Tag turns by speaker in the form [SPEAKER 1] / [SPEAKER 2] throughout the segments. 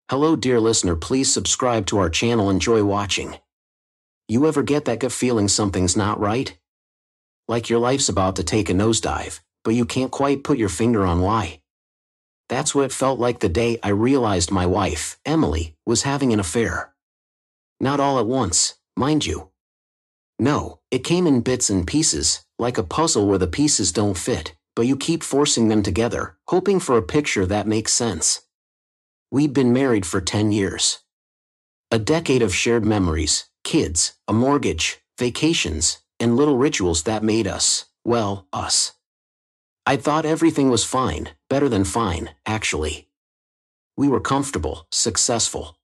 [SPEAKER 1] Hello dear listener, please subscribe to our channel. Enjoy watching. You ever get that gut feeling something's not right? Like your life's about to take a nosedive, but you can't quite put your finger on why. That's what it felt like the day I realized my wife, Emily, was having an affair. Not all at once, mind you. No, it came in bits and pieces, like a puzzle where the pieces don't fit, but you keep forcing them together, hoping for a picture that makes sense. We'd been married for 10 years. A decade of shared memories, kids, a mortgage, vacations, and little rituals that made us, well, us. I thought everything was fine, better than fine, actually. We were comfortable, successful.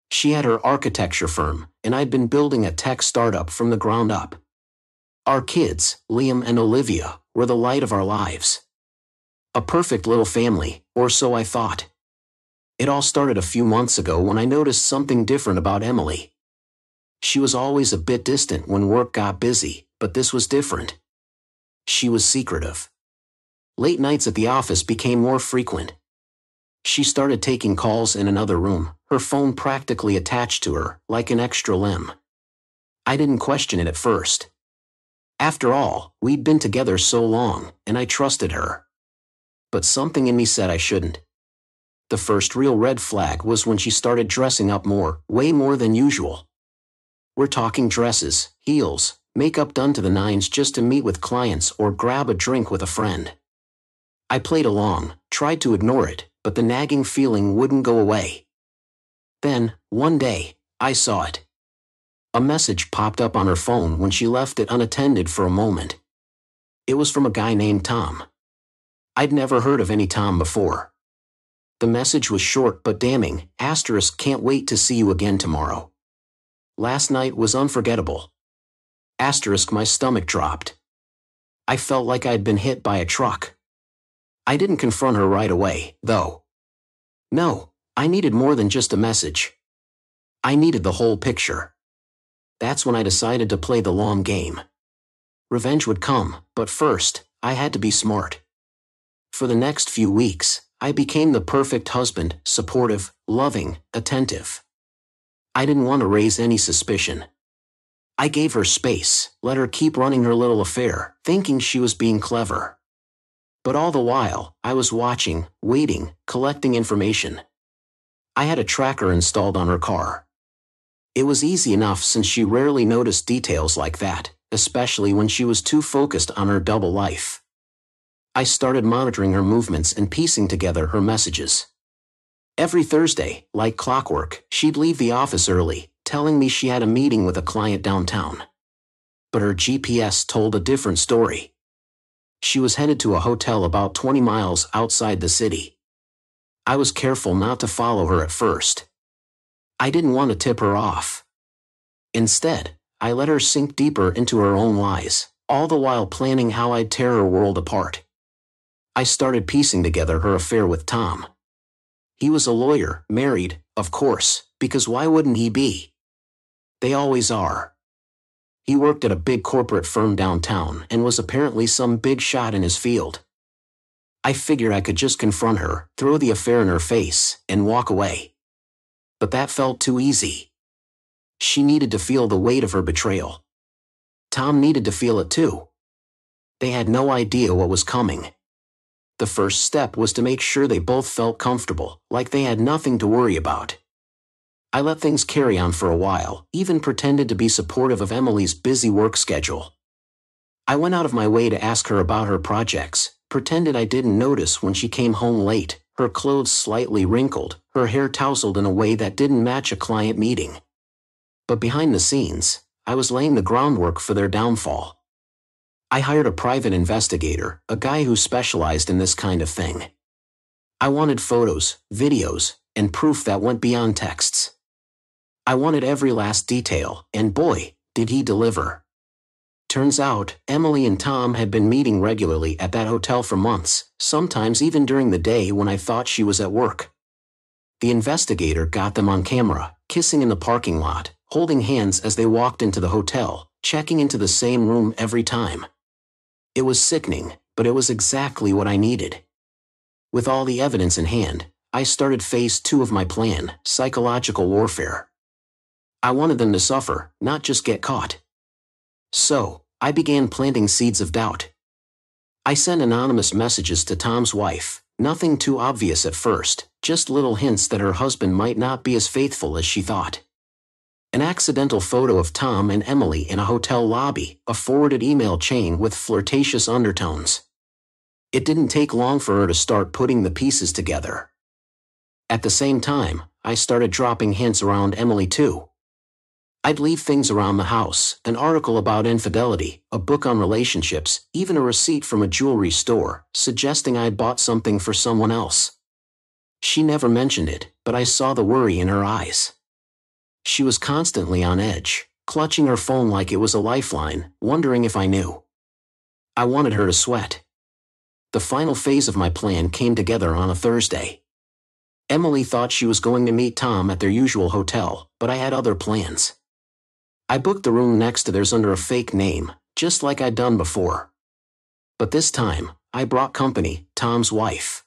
[SPEAKER 1] She had her architecture firm, and I'd been building a tech startup from the ground up. Our kids, Liam and Olivia, were the light of our lives. A perfect little family, or so I thought. It all started a few months ago when I noticed something different about Emily. She was always a bit distant when work got busy, but this was different. She was secretive. Late nights at the office became more frequent. She started taking calls in another room, her phone practically attached to her, like an extra limb. I didn't question it at first. After all, we'd been together so long, and I trusted her. But something in me said I shouldn't. The first real red flag was when she started dressing up more, way more than usual. We're talking dresses, heels, makeup done to the nines just to meet with clients or grab a drink with a friend. I played along, tried to ignore it, but the nagging feeling wouldn't go away. Then, one day, I saw it. A message popped up on her phone when she left it unattended for a moment. It was from a guy named Tom. I'd never heard of any Tom before. The message was short but damning, *, can't wait to see you again tomorrow. Last night was unforgettable. *, my stomach dropped. I felt like I'd been hit by a truck. I didn't confront her right away, though. No, I needed more than just a message. I needed the whole picture. That's when I decided to play the long game. Revenge would come, but first, I had to be smart. For the next few weeks, I became the perfect husband, supportive, loving, attentive. I didn't want to raise any suspicion. I gave her space, let her keep running her little affair, thinking she was being clever. But all the while, I was watching, waiting, collecting information. I had a tracker installed on her car. It was easy enough since she rarely noticed details like that, especially when she was too focused on her double life. I started monitoring her movements and piecing together her messages. Every Thursday, like clockwork, she'd leave the office early, telling me she had a meeting with a client downtown. But her GPS told a different story. She was headed to a hotel about 20 miles outside the city. I was careful not to follow her at first. I didn't want to tip her off. Instead, I let her sink deeper into her own lies, all the while planning how I'd tear her world apart. I started piecing together her affair with Tom. He was a lawyer, married, of course, because why wouldn't he be? They always are. He worked at a big corporate firm downtown and was apparently some big shot in his field. I figured I could just confront her, throw the affair in her face, and walk away. But that felt too easy. She needed to feel the weight of her betrayal. Tom needed to feel it too. They had no idea what was coming. The first step was to make sure they both felt comfortable, like they had nothing to worry about. I let things carry on for a while, even pretended to be supportive of Emily's busy work schedule. I went out of my way to ask her about her projects, pretended I didn't notice when she came home late, her clothes slightly wrinkled, her hair tousled in a way that didn't match a client meeting. But behind the scenes, I was laying the groundwork for their downfall. I hired a private investigator, a guy who specialized in this kind of thing. I wanted photos, videos, and proof that went beyond texts. I wanted every last detail, and boy, did he deliver. Turns out, Emily and Tom had been meeting regularly at that hotel for months, sometimes even during the day when I thought she was at work. The investigator got them on camera, kissing in the parking lot, holding hands as they walked into the hotel, checking into the same room every time. It was sickening, but it was exactly what I needed. With all the evidence in hand, I started phase 2 of my plan, psychological warfare. I wanted them to suffer, not just get caught. So, I began planting seeds of doubt. I sent anonymous messages to Tom's wife, nothing too obvious at first, just little hints that her husband might not be as faithful as she thought. An accidental photo of Tom and Emily in a hotel lobby, a forwarded email chain with flirtatious undertones. It didn't take long for her to start putting the pieces together. At the same time, I started dropping hints around Emily too. I'd leave things around the house, an article about infidelity, a book on relationships, even a receipt from a jewelry store, suggesting I'd bought something for someone else. She never mentioned it, but I saw the worry in her eyes. She was constantly on edge, clutching her phone like it was a lifeline, wondering if I knew. I wanted her to sweat. The final phase of my plan came together on a Thursday. Emily thought she was going to meet Tom at their usual hotel, but I had other plans. I booked the room next to theirs under a fake name, just like I'd done before. But this time, I brought company, Tom's wife.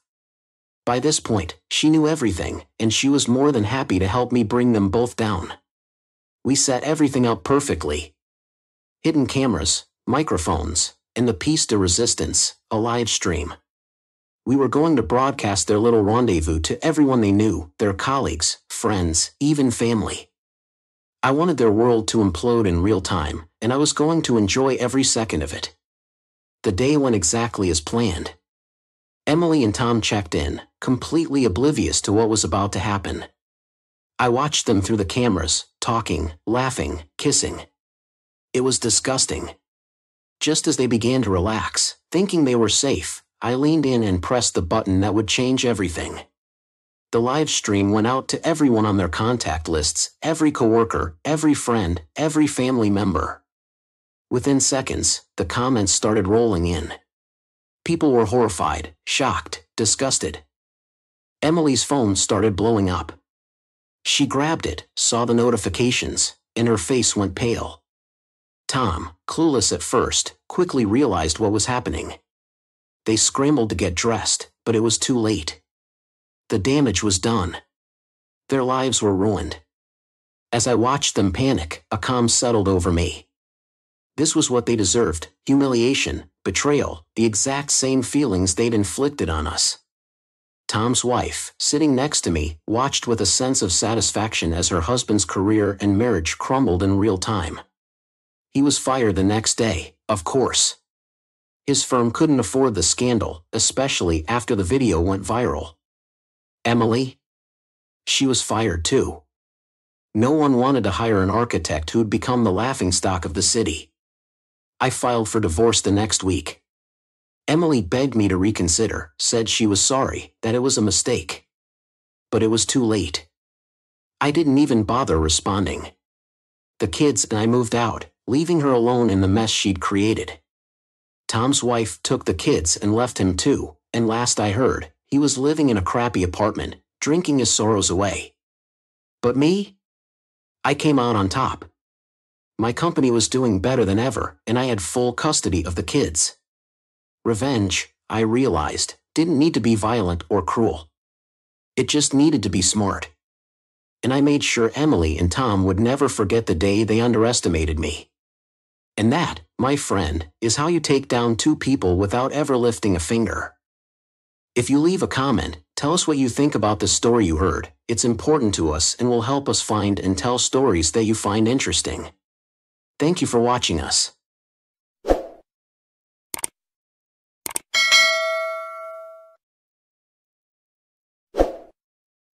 [SPEAKER 1] By this point, she knew everything, and she was more than happy to help me bring them both down. We set everything up perfectly. Hidden cameras, microphones, and the piece de resistance, a live stream. We were going to broadcast their little rendezvous to everyone they knew, their colleagues, friends, even family. I wanted their world to implode in real time, and I was going to enjoy every second of it. The day went exactly as planned. Emily and Tom checked in, completely oblivious to what was about to happen. I watched them through the cameras, talking, laughing, kissing. It was disgusting. Just as they began to relax, thinking they were safe, I leaned in and pressed the button that would change everything. The live stream went out to everyone on their contact lists, every coworker, every friend, every family member. Within seconds, the comments started rolling in. People were horrified, shocked, disgusted. Emily's phone started blowing up. She grabbed it, saw the notifications, and her face went pale. Tom, clueless at first, quickly realized what was happening. They scrambled to get dressed, but it was too late. The damage was done. Their lives were ruined. As I watched them panic, a calm settled over me. This was what they deserved: humiliation, betrayal, the exact same feelings they'd inflicted on us. Tom's wife, sitting next to me, watched with a sense of satisfaction as her husband's career and marriage crumbled in real time. He was fired the next day, of course. His firm couldn't afford the scandal, especially after the video went viral. Emily? She was fired too. No one wanted to hire an architect who'd become the laughingstock of the city. I filed for divorce the next week. Emily begged me to reconsider, said she was sorry, that it was a mistake. But it was too late. I didn't even bother responding. The kids and I moved out, leaving her alone in the mess she'd created. Tom's wife took the kids and left him too, and last I heard, he was living in a crappy apartment, drinking his sorrows away. But me? I came out on top. My company was doing better than ever, and I had full custody of the kids. Revenge, I realized, didn't need to be violent or cruel. It just needed to be smart. And I made sure Emily and Tom would never forget the day they underestimated me. And that, my friend, is how you take down two people without ever lifting a finger. If you leave a comment, tell us what you think about the story you heard. It's important to us and will help us find and tell stories that you find interesting. Thank you for watching us.